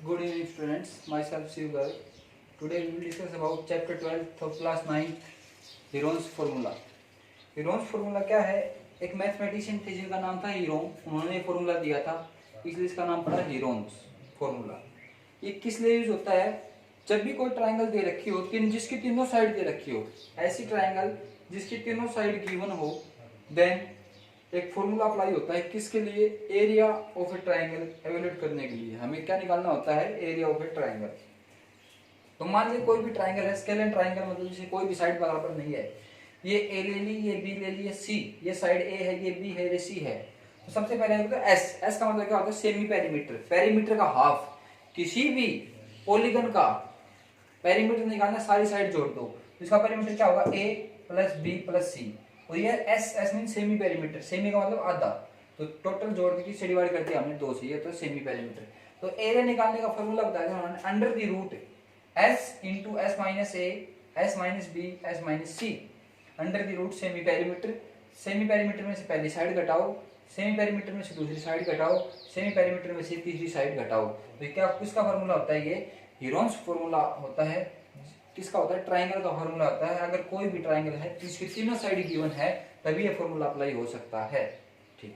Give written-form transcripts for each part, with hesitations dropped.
Good evening, students. Myself Shiv Garg. Today we will discuss about chapter 12 of class 9, Heron's formula. Heron's formula क्या है? एक mathematician थे जिनका नाम था हीरोन, उन्होंने फार्मूला दिया था, इसलिए इसका नाम पड़ा हीरोन्स फार्मूला। ये किस लिए यूज होता है? जब भी कोई ट्रायंगल दे रखी हो, जिसकी तीनों साइड दे रखी हो, ऐसी ट्रायंगल जिसकी तीनों साइड गिवन हो, देन एक फॉर्मूला अप्लाई होता है। किसके लिए? Area of A triangle evaluate करने के लिए हमें क्या निकालना होता है? Area of A triangle. तो मान लीजिए कोई भी ट्रायंगल है, स्केलेन ट्रायंगल, मतलब जैसे कोई भी साइड बराबर नहीं है, ये ए ले ली, ये बी ले ली, ये सी, ये साइड ए है, ये बी है, ये सी है। तो सबसे पहले होता है एस। एस का मतलब क्या होता है? सेमी पेरीमीटर, पेरीमीटर का हाफ। किसी भी पॉलीगन का पेरीमीटर निकालना, सारी साइड जोड़ दो, इसका पेरीमीटर क्या होगा? ए प्लस बी प्लस सी। तो ये S, S mean semi perimeter, semi का मतलब आधा। तो टोटल जोड़ के किससे डिवाइड कर दिया हमने? 2 से, ये तो सेमी पेरीमीटर। तो एरिया निकालने का फॉर्मूला बताया था उन्होंने, under the root S into S minus A, S minus B, S minus C, under the root semi perimeter. Semi perimeter में से पहली साइड घटाओ, सेमी पेरीमीटर में से दूसरी साइड घटाओ, सेमी पेरीमीटर में से तीसरी साइड घटाओ। तो क्या किसका फॉर्मूला होता है? ये हीरोन्स फॉर्मूला होता है। किसका होता है? ट्रायंगल का फॉर्मूला होता है। अगर कोई भी ट्रायंगल है जिसकी तीनों साइड गिवन है, तभी ये फॉर्मूला अप्लाई हो सकता है। ठीक।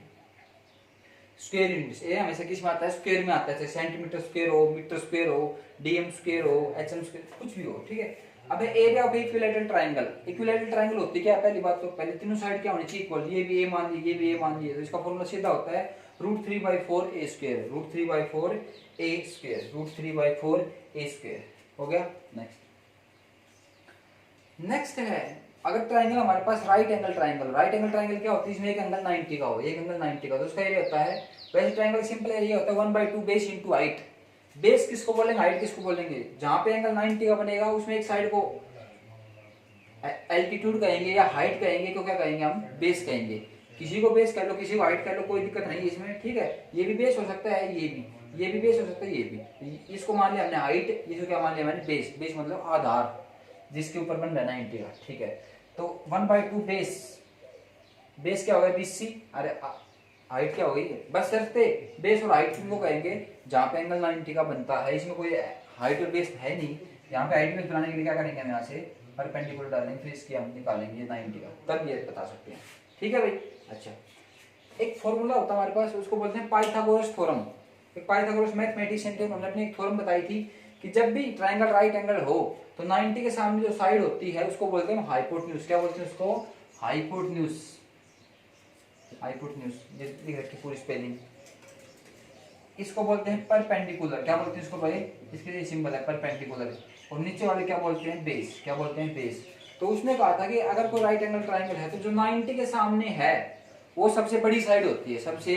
स्क्वायर यूनिट्स, ये हमेशा किस में आता है? स्क्वायर में आता है। जैसे सेंटीमीटर स्क्वायर हो, मीटर स्क्वायर हो, डीएम स्क्वायर हो, एचएम स्क्वायर, कुछ भी हो। ठीक है। अब area of equilateral triangle. Equilateral triangle होती है क्या? पहली बात तो पहले तीनों साइड क्या होनी चाहिए? इक्वल। ये भी ए मान लीजिए, ये भी ए मान लीजिए, तो इसका फॉर्मूला सीधा होता है √3/4 a square, √3/4 a square, √3/4 a square. हो गया। नेक्स्ट है, अगर ट्रायंगल हमारे पास right angle triangle. Right angle triangle क्या होती है? इसमें एक एंगल 90 का हो, एक एंगल 90 का, तो उसका एरिया होता है, वैसे ट्रायंगल सिंपल एरिया होता है 1/2 बेस इंटू हाइट। बेस किसको बोलेंगे? हाइट किसको बोलेंगे? जहां पे एंगल 90 का बनेगा उसमें एक साइड को एल्टीट्यूड कहेंगे या हाइट कहेंगे, तो क्या कहेंगे हम? बेस कहेंगे। किसी को बेस कह लो, किसी को हाइट कह लो, कोई दिक्कत नहीं इसमें। ठीक है। ये भी बेस हो सकता है, ये भी बेस हो सकता है, ये भी। इसको मान लिया हमने हाइट, इसको क्या मान लिया मैंने? बेस। बेस मतलब आधार जिसके ऊपर बन रहा है 90 का। ठीक है। तो 1/2 बेस, बेस क्या होगा? BC। अरे हाइट क्या होगी? बस शर्ते बेस और हाइट को कहेंगे जहां पे एंगल 90 का बनता है। इसमें कोई हाइट और बेस है नहीं। यहाँ पे हाइट बेस बनाने के लिए क्या करेंगे? हम यहाँ से परपेंडिकुलर डालेंगे, फिर इसकी हम निकालेंगे 90 का, तब ये बता सकते हैं। ठीक है भाई। अच्छा, एक फॉर्मूला होता है हमारे पास, उसको बोलते हैं पाइथागोरस थ्योरम। एक पाइथागोरस मैथमेटिशियन थे, उन्होंने अपनी एक थ्योरम बताई थी कि जब भी ट्रायंगल राइट एंगल हो, तो 90 के सामने जो साइड होती है उसको बोलते हैं हाइपोटेन्यूज। क्या बोलते हैं उसको? हाइपोटेन्यूज। हाइपोटेन्यूज, ये लिख रखी पूरी स्पेलिंग। इसको बोलते हैं परपेंडिकुलर। क्या बोलते हैं इसको भाई? इसके लिए सिंबल है परपेंडिकुलर। और नीचे वाले क्या बोलते हैं? बेस। क्या बोलते हैं? बेस। तो उसने कहा था कि अगर कोई राइट एंगल ट्रायंगल है, तो जो 90 के सामने है वो सबसे बड़ी साइड होती है, सबसे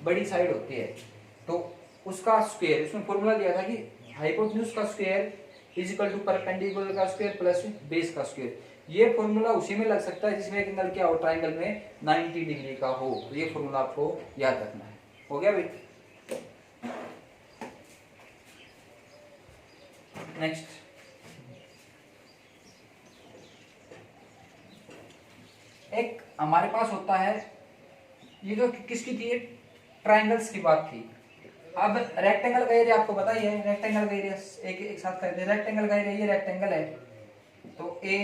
बड़ी साइड होती है। तो उसका स्क्वायर, उसने फॉर्मूला दिया था कि हाइपोटेन्यूज का square is equal to perpendicular का स्क्वायर प्लस बेस का स्क्वायर। ये फॉर्मूला उसी में लग सकता है जिसमें एक एंगल क्या हो? ट्रायंगल में 90 डिग्री का हो। तो ये फॉर्मूला आपको याद रखना है। हो गया भाई। नेक्स्ट, एक हमारे पास होता है, ये जो किसकी थी? ट्रायंगल्स की बात थी। अब रेक्टेंगल का एरिया आपको पता ही है। रेक्टेंगल का एरिया एक साथ करते हैं। रेक्टेंगल का एरिया, ये रेक्टेंगल है, तो ए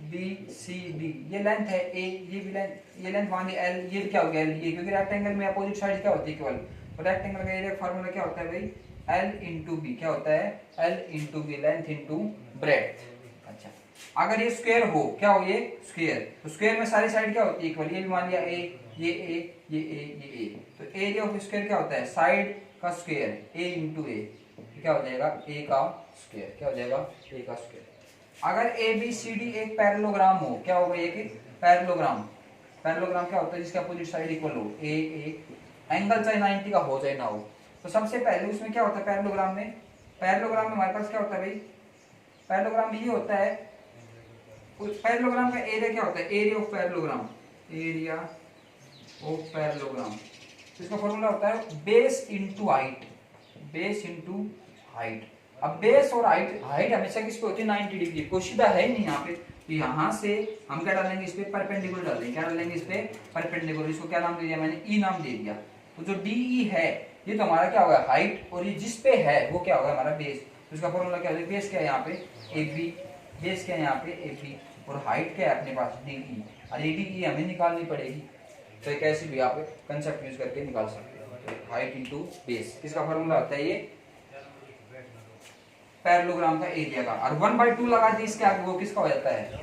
बी सी डी, ये लेंथ है ए, ये भी लेंथ, ये लेंथ मान ली एल, ये क्या हो गया? ये, क्योंकि रेक्टेंगल में अपोजिट साइड क्या होती है? इक्वल। तो रेक्टेंगल का एरिया फॉर्मूला क्या होता है भाई? L into B. क्या होता है? L into B, length into breadth. अच्छा, अगर ये स्क्वायर हो, क्या हो? ये स्क्वायर, तो स्क्वायर में सारी साइड क्या होती है? इक्वल। ये भी मान लिया ए, ये ए, ये ए, ये ए। तो एरिया ऑफ स्क्वायर क्या होता है? साइड का स्क्वायर, ए इंटू ए। क्या हो जाएगा? ए का स्क्वायर। क्या हो जाएगा? ए का स्क्वायर। अगर ए बी सी डी एक पैरेललोग्राम हो, क्या होगा? एक पैरेललोग्राम। पैरेललोग्राम क्या होता है? जिसके अपोजिट साइड इक्वल हो। ए एंगल चाहे 90 का हो चाहे ना हो। तो सबसे पहले उसमें क्या होता है? पैरेललोग्राम में, पैरेललोग्राम में हमारे पास क्या होता है भाई? पैरेललोग्राम में ये होता है, पैरेललोग्राम का एरिया क्या होता है? Area of parallelogram, area of parallelogram. तो इसका फॉर्मूला होता है base into height, base into height. अब बेस और हाइट, हाइट हमेशा किस पे होती है? 90 डिग्री। कोई सीधा है नहीं यहाँ पे, तो यहाँ से हम क्या डालेंगे? इस पे परपेंडिकुलर डालेंगे। क्या डालेंगे? इस पे परपेंडिकुलर। इसको क्या नाम दे दिया मैंने? ई नाम दे दिया। तो जो DE है, ये तो हमारा क्या होगा हाइट, और ये जिस पे है वो क्या होगा हमारा बेस। तो इसका फॉर्मूला क्या होगा, बेस क्या है यहाँ पे ए बी, बेस क्या है यहाँ पे ए बी, और हाइट क्या है अपने पास डी ई, और ए डी ई हमें निकालनी पड़ेगी। तो एक ऐसी भी आप कंसेप्ट यूज करके निकाल सकते हो। तो हाइट इंटू बेस, किसका फॉर्मूला होता है ये पैरेललोग्राम का एरिया का, और 1/2 लगा दी इसके आगे, वो किसका हो जाता है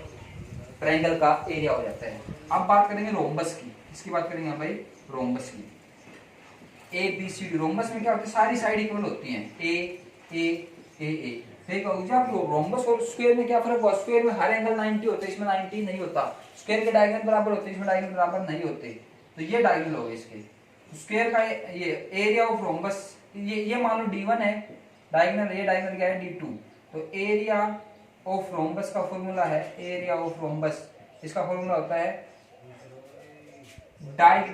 ट्रायंगल का एरिया हो जाता है। अब बात करेंगे रोम्बस की, इसकी बात करेंगे भाई रोम्बस की। A B C D, rhombus में क्या होता है सारी साइड इक्वल होती हैं, ए ए ए ए। ठीक है, जब रोम्बस और स्क्वायर में क्या फर्क हुआ, स्क्वायर में हर एंगल 90 होते हैं, इसमें 90 नहीं होता। स्क्वायर के डायगोनल बराबर होते हैं, इसमें डायगोनल बराबर नहीं होते। तो ये डायगोनल हो गए इसके। स्क्वायर का ये एरिया ऑफ रोम्बस, ये मान लो D1 है डायगोनल, ये डायगोनल क्या है D2। तो एरिया ऑफ रोम्बस का फॉर्मूला है, एरिया ऑफ रोम्बस इसका फॉर्मूला होता है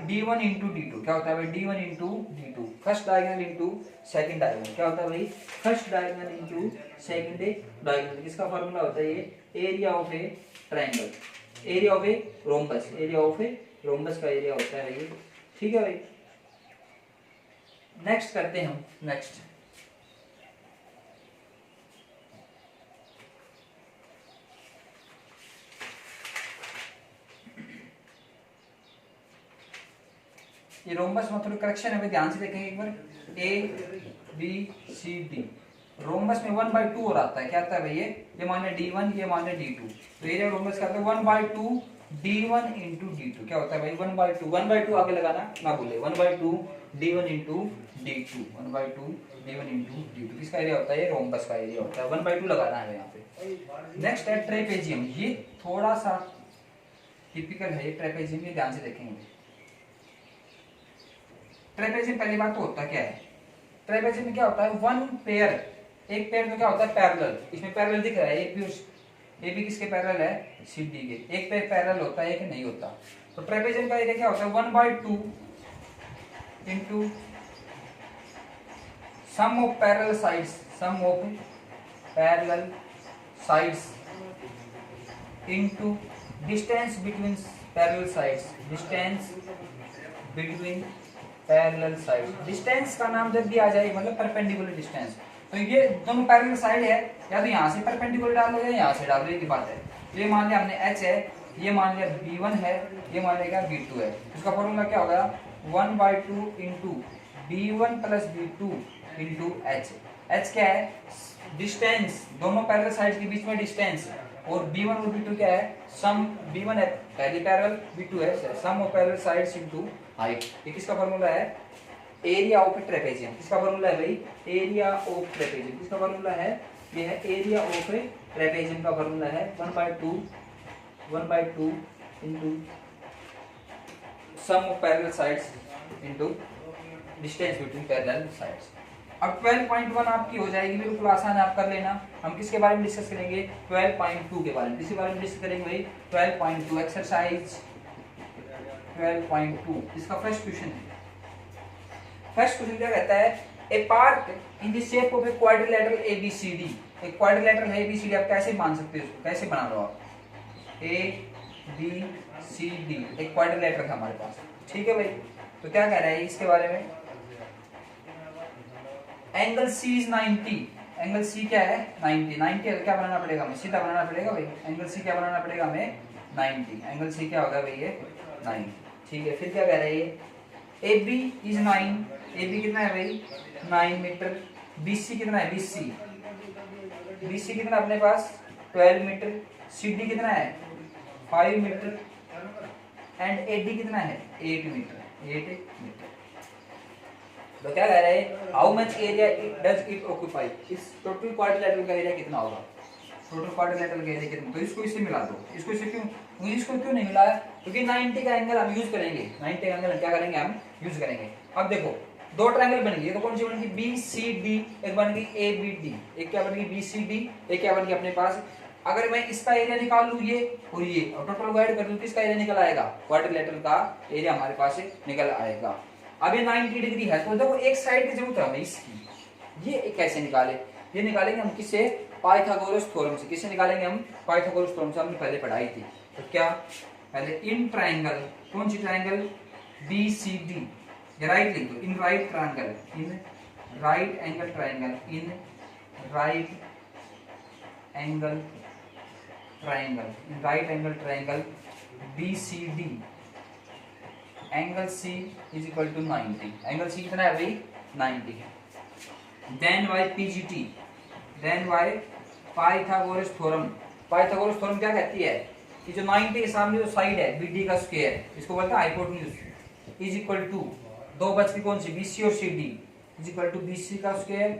D1 इंटू D2। क्या होता है भाई D1 into D2, first diagonal into second diagonal. क्या होता है भाई first diagonal into second diagonal. इसका फॉर्मूला होता है ये area of A triangle, area of a rhombus, area of a rhombus का एरिया होता है भाई। ठीक है भाई, नेक्स्ट करते हैं हम। नेक्स्ट ये रोम्बस में थोड़ी करेक्शन है, ध्यान से देखेंगे एक बार। A B C D, rhombus में 1/2 और आता है। क्या आता है भैया, ये मान लिया D1, ये मान लिया D2। तो एरिया रोम्बस का आता है 1/2 D1 इंटू D2। क्या होता है भाई 1/2, 1/2 आगे लगाना ना भूले, 1/2 D1 into D2, 1/2 D1 into D2। किसका एरिया होता है, ये रोम्बस का एरिया होता है, 1/2 लगाना है यहाँ पे। नेक्स्ट है ट्रेपेजियम, ये थोड़ा सा टिपिकल है ट्रेपेजियम, ये ध्यान से देखेंगे। ट्रेपेजियम पहली बात तो होता क्या है, ट्रेपेजियम में क्या होता है वन पेयर, एक पेयर में क्या होता है पैरेलल, इसमें पैरेलल दिख रहा है, एक भी किसके पैरेलल है CD के, एक पेयर पैरेलल होता है कि नहीं होता। तो ट्रेपेजियम का एरिया क्या होता है 1/2 into sum of parallel sides, sum of parallel sides into distance between parallel sides, distance between parallel side. Distance का नाम जब भी आ जाए मतलब परपेंडिकुलर डिस्टेंस, तो ये दोनों पैरेलल साइड है, या तो यहाँ से परपेंडिकुलर डाल लो या यहाँ से डाल लो, की बात है। तो ये मान लिया हमने H है, ये मान लिया B1 है, ये मान लिया B2 है। इसका फॉर्मूला क्या होगा 1/2 into B1 plus B2 into H। H क्या है डिस्टेंस, दोनों पैरेलल साइड के बीच में डिस्टेंस, और B1 और B2 क्या है सम, B1 है पहली पैरेलल, B2 है sum of parallel sides into height. ये किसका फार्मूला है एरिया ऑफ ट्रेपेजियम। किसका फार्मूला है भाई एरिया ऑफ ट्रेपेजियम। किसका फार्मूला है ये है एरिया ऑफ ट्रेपेजियम का फार्मूला है 1/2 into sum of parallel sides into distance between parallel sides. अब 12.1 आपकी हो जाएगी, बिल्कुल आसान है, आप कर लेना। हम किसके बारे में डिस्कस करेंगे 12.2 के बारे में। किसके बारे में डिस्कस करेंगे भाई 12.2 एक्सरसाइज 12.2। इसका फर्स्ट क्वेश्चन है। फर्स्ट क्वेश्चन क्या कहता है a park in the shape of a quadrilateral ABCD। एक क्वाड्रिलेटरल है ABCD, आप कैसे मान सकते हो इसको, कैसे बना लो आप ABCD एक क्वाड्रिलेटरल है हमारे पास। ठीक है भाई, तो क्या कह रहा है इसके बारे में angle C is 90। Angle C क्या है 90। 90 क्या बनाना पड़ेगा हमें सीधा बनाना पड़ेगा भाई, एंगल C क्या बनाना पड़ेगा हमें 90। एंगल C क्या होगा भाई ये 9। ठीक है, फिर क्या कह रहे हैं AB इज 9। AB कितना है भाई 9 मीटर। BC कितना है BC कितना अपने पास 12 मीटर। CD कितना है 5 मीटर एंड AD कितना है 8 मीटर। तो क्या कह रहे हैं how much area does it occupy. इस टोटल क्वाड्रिलेटरल का एरिया कितना होगा, टोटल क्वाड्रिलेटरल का एरिया कितना। तो इसको इससे मिला दो, इसको इससे क्यों, इसको क्यों नहीं मिलाया क्योंकि 90 का एंगल हम यूज करेंगे, 90 का एंगल क्या करेंगे हम यूज करेंगे। अब देखो दो ट्रायंगल बन गई, तो कौन सी बन गई BCD, एक बन गई ABD, एक क्या बन गई BCD, एक क्या बन गई अपने पास। अगर मैं इसका एरिया निकाल लूं ये और ये और टोटल को ऐड कर दूं किसका एरिया निकल आएगा क्वाड्रिलेटरल का एरिया हमारे पास निकल आएगा। अब ये 90 डिग्री है तो देखो एक साइड की जरूरत है हमें इसकी, ये कैसे निकाले, ये निकालेंगे हम किससे पाइथागोरस थ्योरम से। किससे निकालेंगे हम पाइथागोरस थ्योरम से, हमने पहले पढ़ाई थी। तो क्या पहले इन ट्रायंगल, कौन सी ट्रायंगल BCD, ये राइट लिख दो, in right triangle, in right angle triangle, in right angle triangle, in right angle triangle BCD, angle C is equal to 90। Angle C कितना है भाई? 90 है। Then by PGT, then by Pythagoras theorem. Pythagoras theorem क्या कहती है कि जो 90 के सामने जो साइड है BD का स्क्वायर, इसको बोलते हैं हाइपोटेन्यूज, इज इक्वल टू दो बच की कौन सी? BC और CD, is equal to BC का स्क्वायर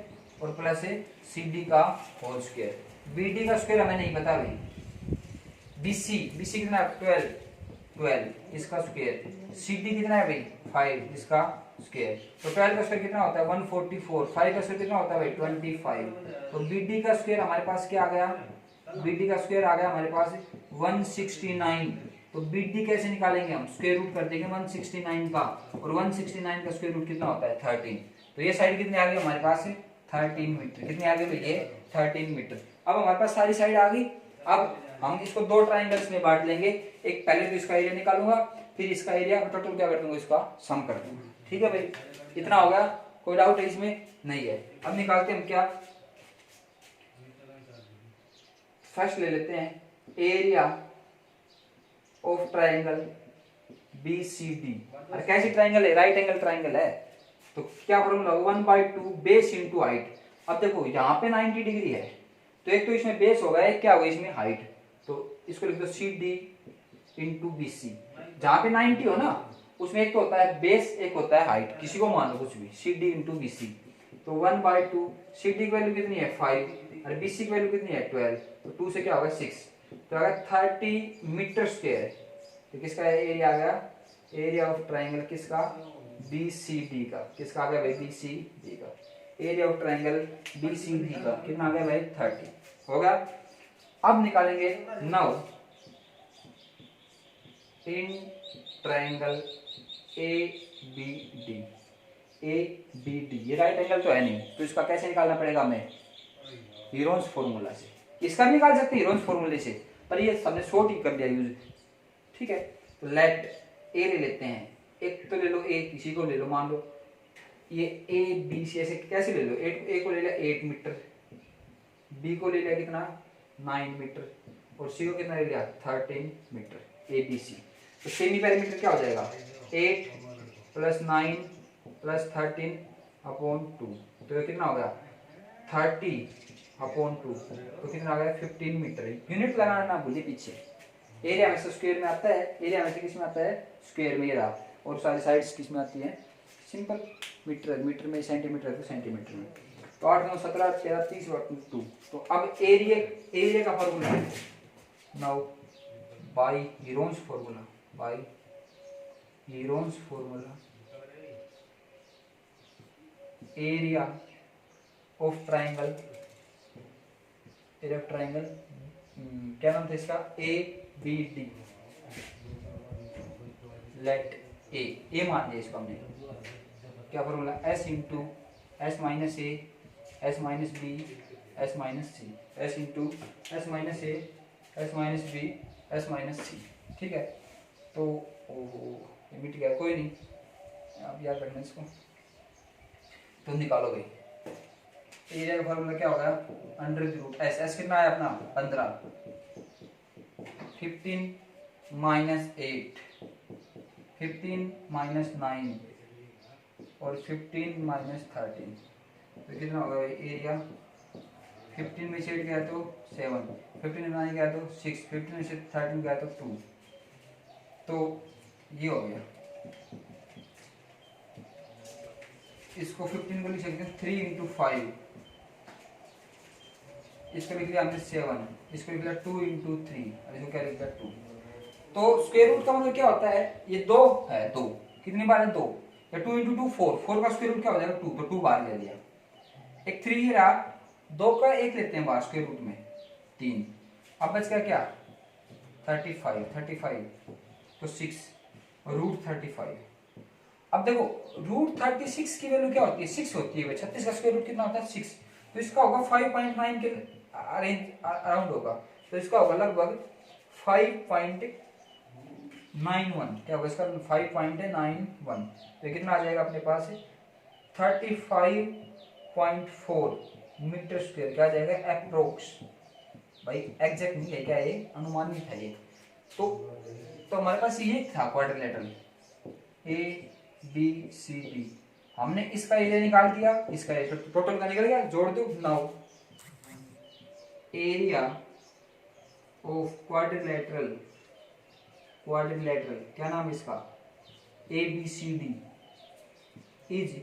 और प्लस है CD का होल स्क्वायर। BD का स्क्वायर हमें नहीं पता भाई। BC कितना है? 12 इसका स्क्वायर। CD कितना है भाई? 5 इसका स्क्वायर। तो 12 का स्क्वायर कितना होता है? 144। 5 का स्क्वायर कितना होता है भाई? 25। तो BD का स्क्वायर हमारे पास क्या आ गया? BD का स्क्वायर आ गया हमारे पास 169। तो BD कैसे निकालेंगे हम? स्क्वायर रूट कर देंगे 169 का, और 169 का स्क्वायर रूट कितना होता है? 13। तो ये साइड कितनी आ गई हमारे पास? 13 मीटर। कितनी आ गई भाई? ये 13 मीटर। अब हमारे पास सारी साइड आ गई। अब हम इसको दो ट्राइंगल्स में बांट लेंगे। एक पहले तो इसका एरिया निकालूंगा, फिर इसका एरिया टोटल क्या कर दूंगा? इसका सम कर दूंगा। ठीक है भाई, इतना होगा। कोई डाउट है इसमें? नहीं है। अब निकालते हैं हम क्या? फर्स्ट ले लेते हैं एरिया ऑफ ट्राइंगल BCD। और कैसी ट्राइंगल है? राइट एंगल ट्राइंगल है। तो क्या फॉर्मूला? 1/2 base into height. अब देखो यहाँ पे 90 डिग्री है, तो एक तो इसमें बेस होगा, एक क्या होगा इसमें? हाइट। तो इसको लिख दो CD इंटू BC। जहां पे 90 हो ना, उसमें एक तो होता है बेस, एक होता है हाइट, किसी को मान लो कुछ भी। CD into BC। तो 1/2, CD की वैल्यू कितनी है? 5, और BC की वैल्यू कितनी है? 12। तो 2 से क्या होगा? 6। तो अगर 30 मीटर स्क्वायर, तो किसका एरिया आ गया? एरिया ऑफ ट्राइंगल किसका? BCD का। किसका आ गया भाई? BCD का। एरिया ऑफ ट्राइंगल BCD का कितना आ गया भाई? 30 होगा। अब निकालेंगे नाउ इन ट्राइंगल ABD। ये राइट एंगल तो है नहीं, तो इसका कैसे निकालना पड़ेगा हमें? हीरोन्स फॉर्मूला से। इसका भी निकाल सकते हैं हीरोन्स फॉर्मूले से, पर ये सबने शॉर्ट ही कर दिया यूज। ठीक है, तो लेट ए ले लेते हैं। एक तो ले लो ए, किसी को ले लो, मान लो ये ABC। ऐसे कैसे ले लो? ए को ले लिया 8 मीटर, B को ले लिया कितना? 9 मीटर, और C को कितना ले लिया? 13 मीटर। ABC। तो सेमी पैरामीटर क्या हो जाएगा? 8 + 9 + 13 अपॉन 2। तो ये कितना हो गया? 30/2। तो कितना आ गया? 15 मीटर। यूनिट लगाना ना भूलिए पीछे। एरिया में से स्क्वायर में आता है, एरिया में से किस में आता है? स्क्वायर में रहा। और सारी साइड्स किस में आती है? Simple metre. मीटर में सेंटीमीटर है तो सेंटीमीटर में। तो 8 9 17 13 30 और 2। तो अब एरिया का फॉर्मूला है now by Heron's formula, by Heron's formula area of triangle, area of triangle क्या नाम था इसका? ABD। लेट ए मान लिया इसको हमने। क्या formula? S into S minus A S minus B S minus C, S into S minus A S minus B S minus C। ठीक है, तो ओहो मिट गया, कोई नहीं, आप याद रखना इसको। तो निकालो भाई एरिया का फॉर्मूला क्या होगा? √S। S कितना है अपना? 15। 15 - 8, 15 - 9 और 15 - 13। तो कितना होगा भाई एरिया? 15 में से 8 गया तो 7, 15 में 9 गया तो 6, 15 में से 13 गया तो 2। तो ये हो गया। इसको 15 को लिख सकते हैं 3 × 5। इसको लिख लिया हमने 7, इसको लिख लिया 2 × 3, और इसको क्या लिख लिया 2। तो स्क्वायर रूट का मतलब क्या होता है? ये 2 है, 2 कितनी बार है? 2। या 2 × 2 4, 4 का स्क्वायर रूट क्या हो जाएगा? 2। तो 2 बार ले लिया। एक 3 रहा, 2 का 1 लेते हैं बाहर स्क्वायर रूट में 3। अब बच गया क्या? 35 तो 6 √35। अब देखो √36 की वैल्यू क्या होती है? 6 होती है। 36 का स्क्वायर रूट कितना होता है? 6। तो इसका होगा 5.9 के अराउंड होगा। तो इसका होगा लगभग 5.9 91 क्या होगा इसका 5.91 तो कितना आ जाएगा अपने पास 35.4 मीटर स्क्वायर क्या आ जाएगा अप्रोक्स। भाई एग्जैक्ट नहीं है क्या ये अनुमानित है ये। तो हमारे पास ये था quadrilateral A B C D. हमने इसका एरिया निकाल दिया, इसका एरिया टोटल का निकल गया, जोड़ दो। नाउ एरिया ऑफ क्वाड्रिलेटरल क्या नाम है इसका A B C D is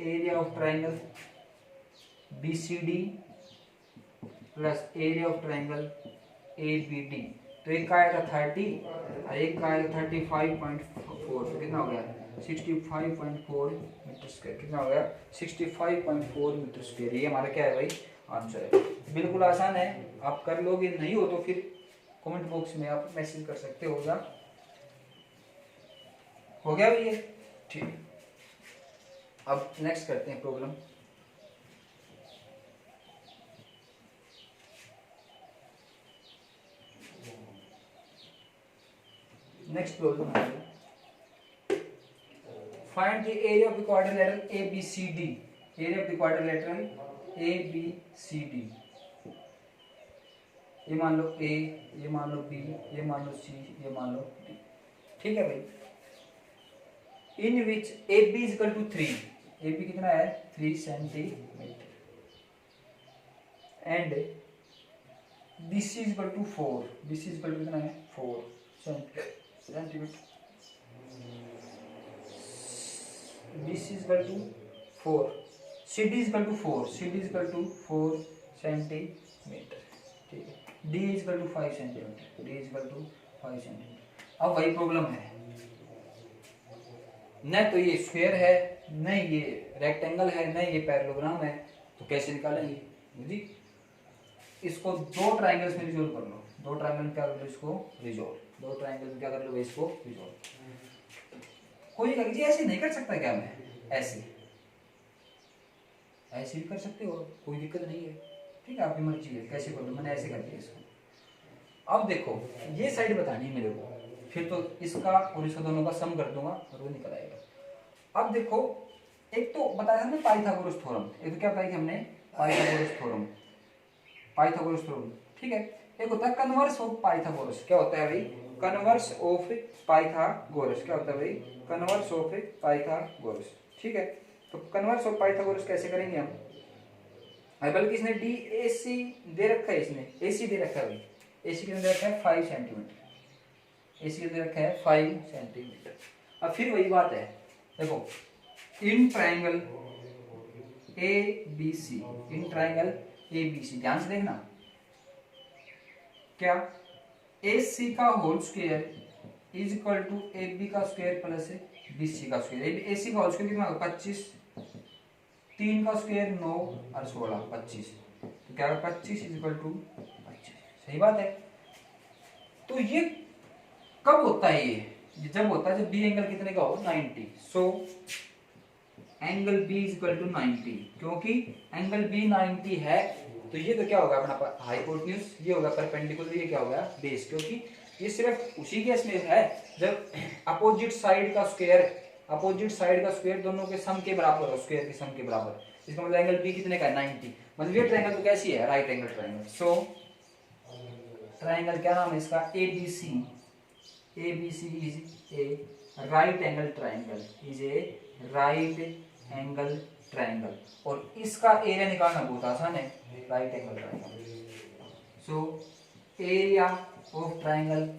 area of triangle B C D plus area of triangle A B D. तो एक का आएगा 30 और एक का आएगा 35.4 तो कितना हो गया 65.4 मीटर स्क्वायर। कितना हो गया 65.4 मीटर स्क्वायर। ये हमारा क्या है भाई आंसर है। बिल्कुल आसान है, आप कर लोगे, नहीं हो तो फिर कमेंट बॉक्स में आप मैसेज कर सकते हो। हो गया भैया ठीक। अब नेक्स्ट करते हैं प्रॉब्लम। नेक्स्ट प्रॉब्लम है find the area of the quadrilateral ABCD। Area of the quadrilateral ABCD। ये मान लो A, ये मान लो B, ये मान लो C, ये मान लो D। ठीक है भाई। In which AB is equal to 3। AB कितना है 3 centimetre and BC is equal to 4। BC is equal to कितना है 4 centimetre. BC is equal to 4, CD is equal to 4, CD is equal to 4 centimetre. ठीक है। D is equal to 5 centimetre, D is equal to 5 centimetre. अब वही problem है, न तो ये स्क्वायर है, न ये रेक्टेंगल है, न ये पैरेललोग्राम है, तो कैसे निकालेंगे जी। इसको दो ट्राइंगल्स में रिजोल्व कर लो। दो ट्राइंगल में क्या कर लो इसको रिजोल्व। दो ट्राइंगल में क्या कर लो इसको रिजोल्व। कोई कहे जी ऐसे नहीं कर सकता क्या मैं, ऐसे भी कर सकते हो, कोई दिक्कत नहीं है। ठीक है आपकी मर्जी है कैसे कर लो, मैंने ऐसे कर दिया इसको। अब देखो ये साइड बतानी है मेरे को, फिर तो इसका और इसका दोनों का सम कर दूंगा और वो निकल आएगा। अब देखो एक तो बताया हमने पाइथागोरस थ्योरम, एक तो क्या बताई थी हमने पाइथागोरस थ्योरम। ठीक है। एक होता है कन्वर्स ऑफ पाइथागोरस। क्या होता है भाई कन्वर्स ऑफ पाइथागोरस। क्या होता है भाई कन्वर्स ऑफ पाइथागोरस। ठीक है। तो कन्वर्स ऑफ पाइथागोरस कैसे करेंगे हम, बल्कि इसने DAC दे रखा है, इसने AC दे रखा है भाई। AC कितना दे रखा है 5 सेंटीमीटर। AC कितना दे रखा है 5 सेंटीमीटर। अब फिर वही बात है, देखो in triangle ABC, in triangle ABC ध्यान से देखना क्या AC का whole square is equal to AB का स्क्वायर प्लस BC का स्क्वायर। AC का होल स्क्वायर कितना होगा 25, 3 का स्क्वायर 9 और 16 25, तो क्या होगा 25 इज इक्वल टू 25। सही बात है। तो ये कब होता है, ये जब होता है जब B एंगल कितने का हो 90। So angle B is equal to 90, क्योंकि एंगल B 90 है तो ये तो क्या होगा अपना हाइपोटेन्यूज, ये होगा परपेंडिकुलर, ये क्या होगा बेस। क्योंकि ये सिर्फ उसी केस में है जब अपोजिट साइड का स्क्वायर दोनों के सम के बराबर हो, स्क्वायर के सम के बराबर। इसका मतलब एंगल B कितने का है 90, मतलब ये ट्रायंगल तो कैसी है राइट एंगल ट्रायंगल। सो ट्रायंगल क्या नाम है इसका ABC is a right angle triangle, और इसका एरिया निकालना बहुत आसान है, right angle triangle. So area of triangle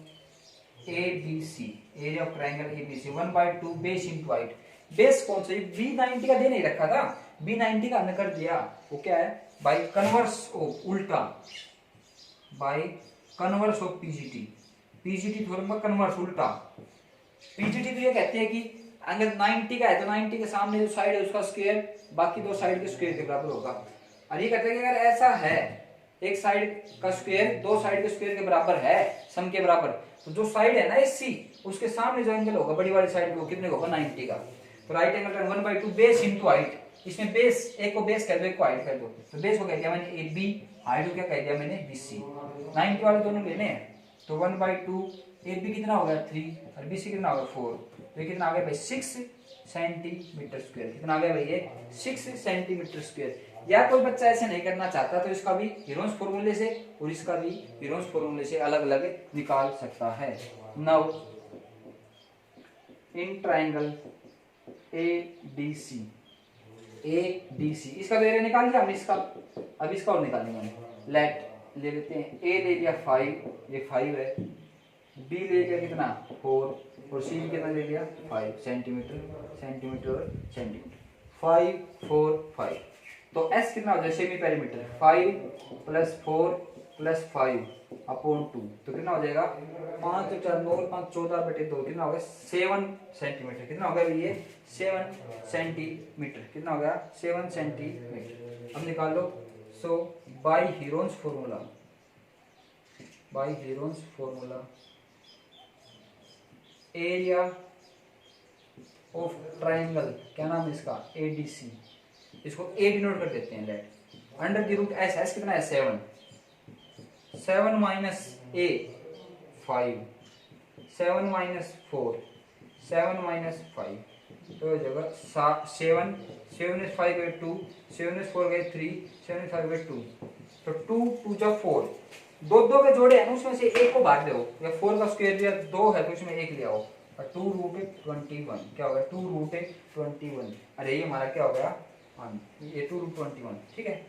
ABC, area of triangle ABC 1/2 base into height. Base कौन सा, B90 का दे नहीं रखा था, B90 का हमने कर दिया, वो क्या है बाय कन्वर्स ऑफ उल्टा, by converse of PGT theorem का कन्वर्स उल्टा। PGT तो ये कहते हैं कि अगर 90 का है तो 90 के सामने जो साइड है उसका स्क्वायर बाकी दो साइड के स्क्वायर के बराबर होगा। और ये कहते हैं कि अगर ऐसा है एक साइड का स्क्वायर दो साइड के स्क्वायर के बराबर है, सम के बराबर, तो जो साइड है ना AC उसके सामने जो एंगल होगा बड़ी वाली साइड को कितने होगा 90 का। तो right angle triangle 1/2 base into height. इसमें बेस एक को बेस कह दो, एक को हाइट कह दो। तो बेस को कह दिया मैंने AB, हाइट को क्या कह दिया मैंने BC। 90 वाले दोनों लेने हैं तो 1/2 ए बी कितना हो गया 3 और बी सी कितना हो गया 4, तो ये कितना आ गया भाई 6 सेंटीमीटर स्क्वायर। कितना आ गया भाई ये 6 सेंटीमीटर स्क्वायर। या कोई बच्चा ऐसे नहीं करना चाहता तो इसका भी हीरोन्स फॉर्मूले से और इसका भी हीरोन्स फॉर्मूले से अलग अलग निकाल सकता है। नाउ इन ट्राइंगल ADC, इसका एरिया निकाल लिया हमने, इसका अब इसका और निकालेंगे हम। लेट ले लेते हैं, ए ले लिया 5, ये 5 है, बी ले लिया कितना 4 और सी कितना ले लिया 5 सेंटीमीटर, और सेंटीमीटर 5 4 5। तो एस कितना हो जाए सेमी पेरीमीटर 5 + 4 + 5 अपॉन 2, तो कितना हो जाएगा 5 × 4 9 5 14/2, कितना हो गया 7 सेंटीमीटर। कितना हो गया ये 7 सेंटीमीटर, कितना हो गया 7 सेंटीमीटर। अब निकाल लो। So by Heron's formula area of triangle, क्या नाम है इसका ADC, इसको ए डिनोट कर देते हैं। Let under the root S, S कितना है 7 - a 5 7 - 4 7 - 5, तो जगह 7 7 - 5 गए 2 7 - 4 गए 3 7 - 5 गए 2, तो 2 2 जा 4, दो के जोड़े हैं उसमें से एक को भाग दो, या 4 का स्क्वायर लिया 2 है तो उसमें एक ले आओ, और 2√21 क्या हो गया 2√21। अरे ये हमारा क्या हो गया ये 2√21, ठीक है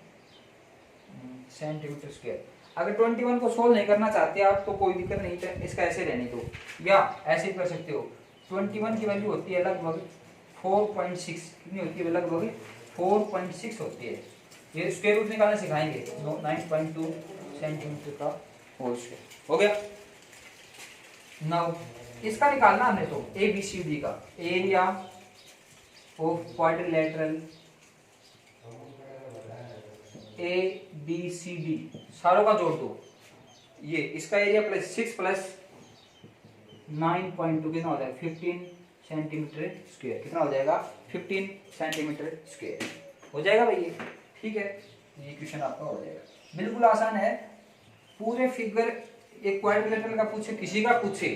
सेंटीमीटर स्क्वायर। अगर 21 को सोल्व नहीं करना चाहते आप तो कोई दिक्कत नहीं है, इसका ऐसे रहने दो, या ऐसे कर सकते हो। 21 की वैल्यू होती है लगभग 4.6, कितनी होती है लगभग 4.6 होती है। ये स्क्वायर रूट निकालना सिखाएंगे। 9.2 सेंटीमीटर का होल स्क्वायर हो गया। नाउ इसका निकालना हमने तो ABCD का एरिया ऑफ क्वाड्रिलेटरल ABCD सारों का जोड़ दो, ये इसका एरिया प्लस 6 + 9.2 कितना हो जाएगा 15 सेंटीमीटर स्क्वायर। कितना हो जाएगा 15 सेंटीमीटर स्क्वायर हो जाएगा भाई ये, ठीक है। ये क्वेश्चन आपका हो जाएगा, बिल्कुल आसान है। पूरे फिगर एक क्वाड्रिलेटरल का पूछे, किसी का पूछे,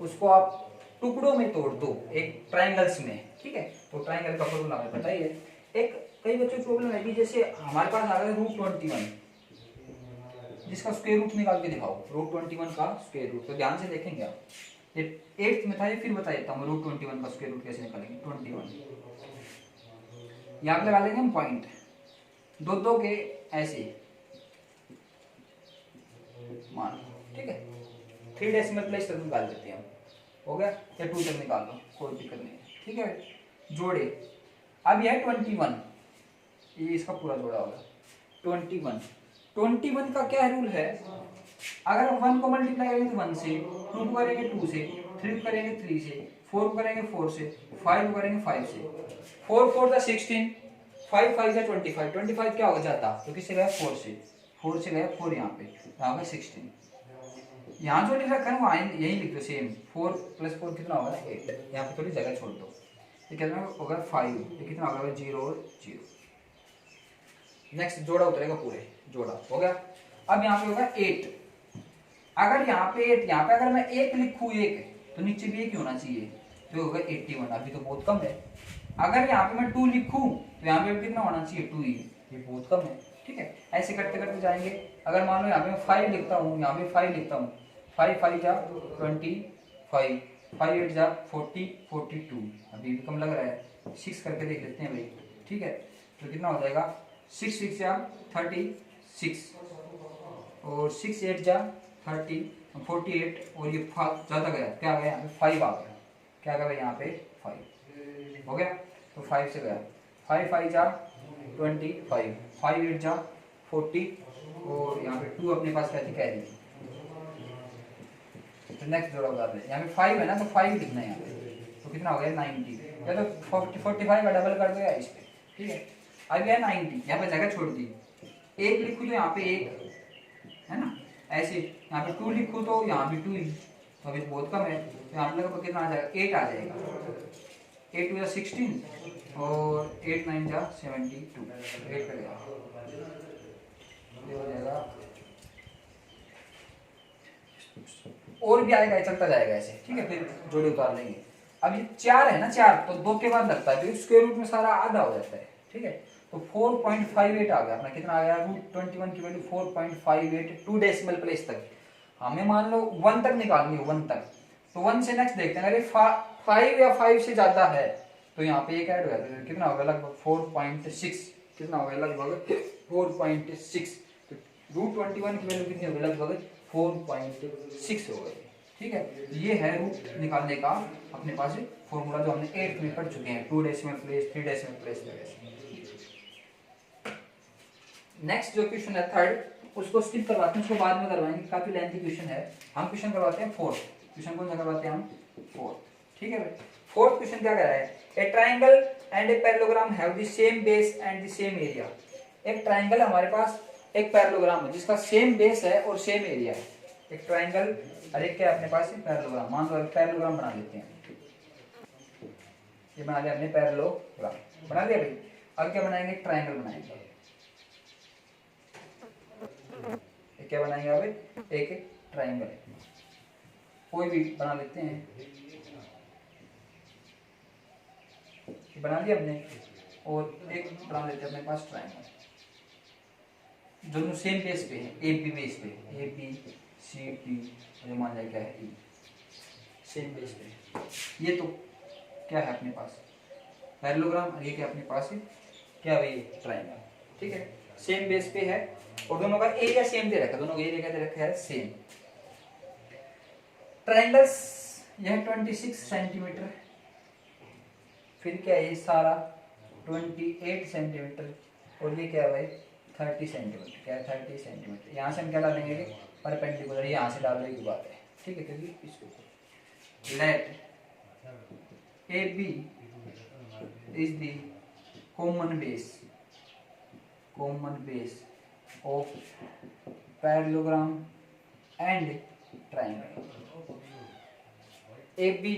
उसको आप टुकड़ों में तोड़ दो एक ट्रायंगल्स में, ठीक है। तो ट्रायंगल का फॉर्मूला हमें पता ही है। एक कई बच्चों की प्रॉब्लम है कि जैसे हमारे पास आ गया √21, जिसका स्क्वायर रूट निकाल के दिखाओ, √21 का स्क्वायर रूट, तो ध्यान से देखेंगे आप। ये 8th में था, ये फिर बता देता हूँ √21 का स्क्वायर रूट कैसे निकालेंगे। 21 यहाँ पे लगा लेंगे हम पॉइंट, दो के ऐसे मान, ठीक है। 3 डेसिमल प्लेस तक निकाल देते हैं हम, हो गया, या 2 तक निकाल लो, कोई दिक्कत नहीं है, ठीक है। जोड़े, अब यह 21, ये इसका पूरा जोड़ा होगा 21 का क्या रूल है, अगर हम 1 को मल्टीप्लाई करेंगे 1 से, 2 को करेंगे 2 से, 3 को करेंगे 3 से, 4 को करेंगे 4 से, 5 को करेंगे 5 से, 4 4 जा 16, 5 5 जा 25, 25 क्या हो जाता, तो किससे गया 4 से, 4 से गया 4 यहाँ पे, यहाँ पे 16, यहाँ जो लिख रखा है वहाँ यही लिख दो सेम, 4 + 4 कितना होगा 8, यहाँ पे थोड़ी जगह छोड़ दो। ये कितना होगा 5, ये कितना होगा 0 और 0। नेक्स्ट जोड़ा उतरेगा, पूरे जोड़ा हो गया। अब यहाँ पे होगा 8, अगर यहाँ पे 8, यहाँ पे अगर मैं 1 लिखूँ 1, तो नीचे भी 1 होना चाहिए, तो होगा 81, अभी तो बहुत कम है। अगर यहाँ पे मैं 2 लिखूँ तो यहाँ पे कितना होना चाहिए 2 ही, ये बहुत कम है, ठीक है। ऐसे करते करते जाएंगे। अगर मान लो यहाँ पे मैं 5 लिखता हूँ, यहाँ पे 5 लिखता हूँ, 5 5 जा 25, 5 8 जा 40 42, अभी भी कम लग रहा है, 6 करके देख लेते हैं भाई, ठीक है। तो कितना हो जाएगा 6 6 जा 36, और 6 8 जा 30 48, और ये ज़्यादा गया, क्या आ गया यहाँ पे 5 आ गया, क्या आ गया यहाँ पे 5 हो गया, तो 5 से गया 5 5 जा 25, 5 8 जा 40, और यहाँ पे 2 अपने पास कैसे कह रही। तो नेक्स्ट जोड़ा बता दें, यहाँ पे 5 है ना, तो 5 लिखना है यहाँ पे, तो कितना हो गया 90, या तो 45 का डबल कर दो या इस पे, ठीक है। अब यह 90, यहाँ पे जगह छोड़ दी, 1 लिखूँ तो यहाँ पे 1 है ना, ऐसे यहाँ पे 2 लिखूँ तो यहाँ भी 2 ही, तो अभी बहुत कम है, तो यहाँ पे लगभग कितना आ जाएगा 8 आ जाएगा, 8 2 जा 16, और 8 9 जा 72, 8 का गया, ये हो जाएगा और भी आएगा, चलता जाएगा ऐसे, ठीक है। फिर जोड़े उतार लेंगे। अब ये 4 है ना, 4 तो 2 के बाद लगता है, तो स्क्वायर रूट में सारा आधा हो जाता है, ठीक है। तो 4.58 आ गया अपना, कितना आ गया, √21 की वैल्यू 4.58 2 डेसिमल प्लेस तक। हमें मान लो 1 तक निकालनी है, 1 तक, तो 1 से नेक्स्ट देखते हैं, अरे 5 या 5 से ज्यादा है तो यहाँ पे एक ऐड हो जाता है, कितना होगा लगभग 4.6, कितना होगा लगभग 4.6, तो √21 की वैल्यू कितनी होगी, लगभग 4.6 हो गई, ठीक है। ये है रूट निकालने का अपने पास फॉर्मूला जो हमने 8th में पढ़ चुके हैं, 2 डेसिमल प्लेस, 3 डेसिमल प्लेस वगैरह। नेक्स्ट जो क्वेश्चन है थर्ड, उसको स्किप करवाते हैं, उसको बाद में करवाएंगे, काफी लेंथी क्वेश्चन है। हम क्वेश्चन करवाते हैं फोर्थ, क्वेश्चन कौन सा करवाते हैं हम, फोर्थ, ठीक है भाई। फोर्थ क्वेश्चन क्या कह रहा है, ए triangle and a parallelogram have the same base and the same area. एक ट्राइंगल हमारे पास, एक पैरेललोग्राम है जिसका सेम बेस है और सेम एरिया है। एक ट्राइंगल और एक क्या अपने पास पैरेललोग्राम, मान लो पैरेललोग्राम बना लेते हैं, ये बना लिया हमने पैरेललोग्राम, बना लिया भाई। अब क्या बनाएंगे, ट्राइंगल बनाएंगे, क्या बनाएंगे अब, एक ट्राइंगल कोई भी बना लेते हैं, बना लिया हमने, और एक बना लेते हैं अपने पास ट्राइंगल, दोनों सेम बेस पे है, ए बी बेस पे, ए बी सी डी, और मान लिया क्या है ई, सेम बेस पे। ये तो क्या है अपने पास पैरेललोग्राम, ये क्या अपने पास है क्या भाई, ट्राइंगल, ठीक है, सेम बेस पे है, और दोनों का एरिया सेम दे रखा है, दोनों का एरिया क्या दे रखा है, सेम। ट्राइंगल्स यह 26 सेंटीमीटर, फिर क्या है ये सारा 28 सेंटीमीटर, और ये क्या है भाई 30 सेंटीमीटर, क्या है 30 सेंटीमीटर। यहाँ से हम क्या डालेंगे, परपेंडिकुलर, यहाँ से डालने की बात है, ठीक है, क्योंकि इसको let A B is the common base of parallelogram and triangle। A B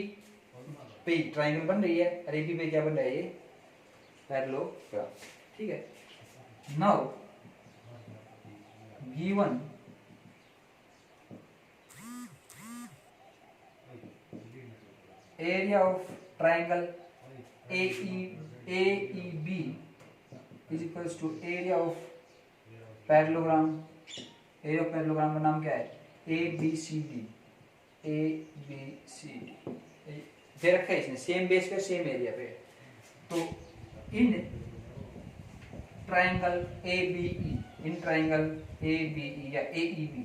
पे ट्राइंगल बन रही है, और ए बी पे क्या बन रहा है, ये पैरेललोग्राम, ठीक है। Now given area of triangle AEB is equals to area of parallelogram, area of parallelogram का नाम क्या है, ABCD, दे रखा है इसने, सेम बेस पे सेम एरिया पे। तो in triangle ABE, in triangle ABE या AEB,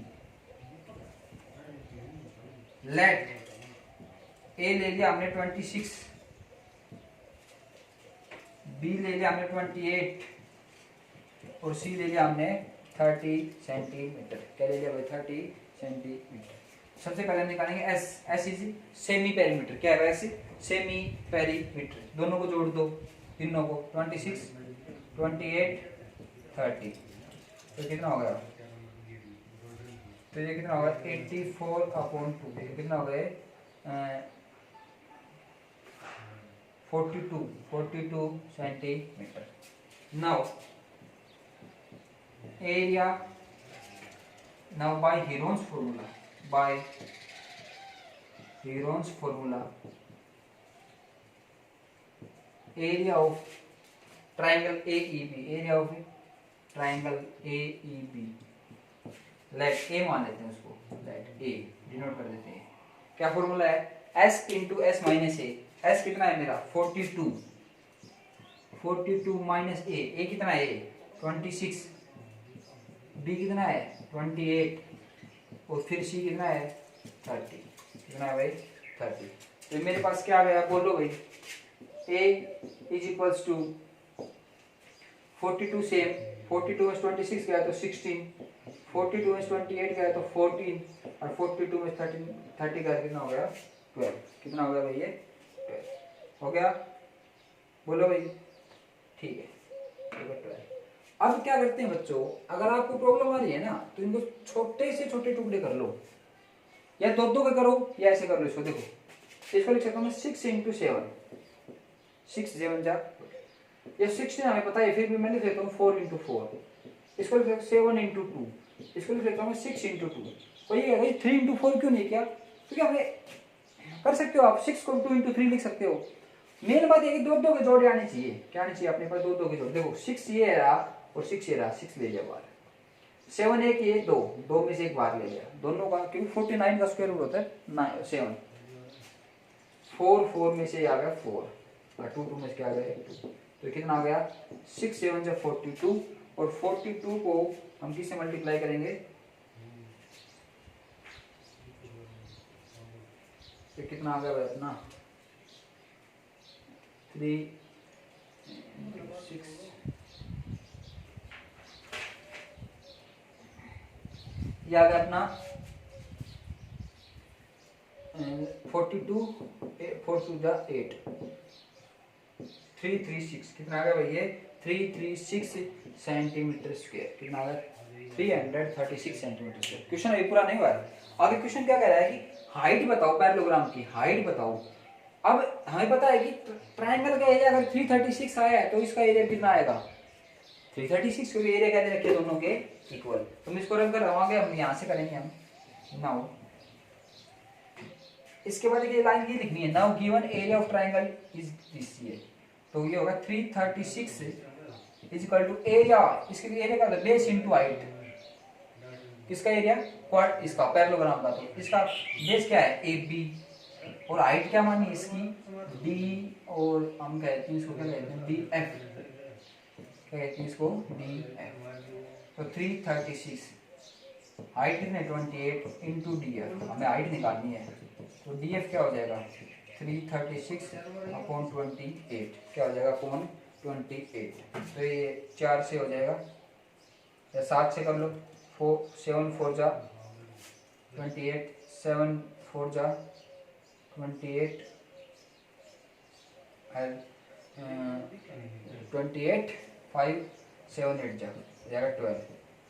लेट ए ले लिया हमने 26, बी ले लिया हमने 28, और सी ले लिया हमने 30 सेंटीमीटर। क्या ले लिया भाई, 30 सेंटीमीटर। सबसे पहले हम निकालेंगे S, S is semi perimeter, क्या है एस, सेमी पेरीमीटर। दोनों को जोड़ दो, तीनों को, 26, 28, 30, तो कितना होगा, तो ये कितना होगा 84/2, कितना हो गए 42 centimetre. Now area, now by Heron's formula, area of triangle AEB, let A मान लेते हैं उसको, let A डिनोट कर देते हैं। क्या फॉर्मूला है, S into S minus A, S कितना है मेरा 42 माइनस A कितना है 26, B कितना है 28, और फिर C कितना है 30, कितना है भाई 30। तो मेरे पास क्या आ गया, बोलो भाई, A is equals to 42 same, 42 में 26 गया तो 16, 42 में 28 गया तो 14, और 42 में 30 गया कितना हो गया 12, कितना हो गया भाई ये 12 हो गया, बोलो भाई ठीक है। अब क्या करते हैं बच्चों, अगर आपको प्रॉब्लम आ रही है ना तो इनको छोटे से छोटे टुकड़े कर लो, या दो दो के करो या ऐसे कर लो। इसको देखो, इसको लिख सकता हूँ 6 into 7, 6 7 जा, ये 16 हमें पता है, फिर भी मैं लिख लेता हूँ 4 into 4, इसको लिख 7 into 2, इसको लिख लेता हूँ 6 into 2। तो ये 3 into 4 क्यों नहीं किया, तो क्या कर सकते हो आप 6 को 2 into 3 लिख सकते हो। मेन बात है कि दो दो के जोड़े आने चाहिए, क्या आने चाहिए अपने पास, दो दो के जोड़े। देखो 6 ये रहा और 6 ये रहा, 6 ले लिया बाहर, 7 एक ये दो, दो में से एक बाहर ले लिया दोनों का, क्योंकि 49 का स्क्वायर रूट होता है 7, 4 4 में से आ गया 4 और 2 2 में से क्या आ गया 2, तो कितना आ गया 6 7 जब 42, और 42 को हम किससे मल्टीप्लाई करेंगे, तो कितना आ गया भाई अपना 3 6, ये आ गया अपना 42 4 2 जा 8 336, कितना आ गया भाई ये 336 सेंटीमीटर स्क्वायर, कितना आ गया 336 सेंटीमीटर स्क्वायर। क्वेश्चन अभी पूरा नहीं हुआ है, आगे क्वेश्चन क्या कह रहा है कि हाइट बताओ, पैरेललोग्राम की हाइट बताओ। अब हमें पता है कि ट्रायंगल का एरिया अगर 336 आया है तो इसका एरिया कितना आएगा 336, क्योंकि एरिया क्या दे रखे दोनों के इक्वल। तुम इसको रख कर रहोगे, हम यहाँ से करेंगे हम नाउ। इसके बाद ये लाइन ये लिखनी है, now given area of triangle is this, ये तो ये होगा 336 इज इक्वल टू एरिया, इसके एरिया का होता है बेस इनटू हाइट, किसका एरिया क्वाड इसका पैरेललोग्राम का, तो इसका बेस क्या है ए बी और हाइट क्या मानी इसकी डी, और हम कहते हैं इसको क्या कहते हैं डी एफ, क्या कहते हैं इसको डी एफ। तो 336 हाइट कितने 28 इंटू डी एफ, हमें हाइट निकालनी है, तो डी एफ क्या हो जाएगा 336 अपॉन 28, क्या हो जाएगा अपॉन 28, तो ये 4 से हो जाएगा या 7 से कर लो, 7 4 जा 28, 7 4 जा 28 28 5 7 8 जा जाएगा 12।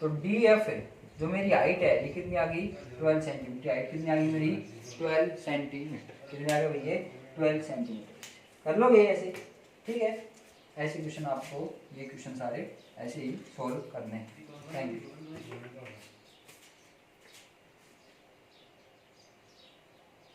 तो डी एफ है जो मेरी हाइट है ये कितनी आ गई 12 सेंटीमीटर, हाइट कितनी आ गई मेरी 12 सेंटीमीटर, कितने आ गए भैया 12 सेंटीमीटर। कर लोगे ऐसे, ठीक है, ऐसे क्वेश्चन आपको ये क्वेश्चन सारे ऐसे ही सोल्व करने हैं। Thank you.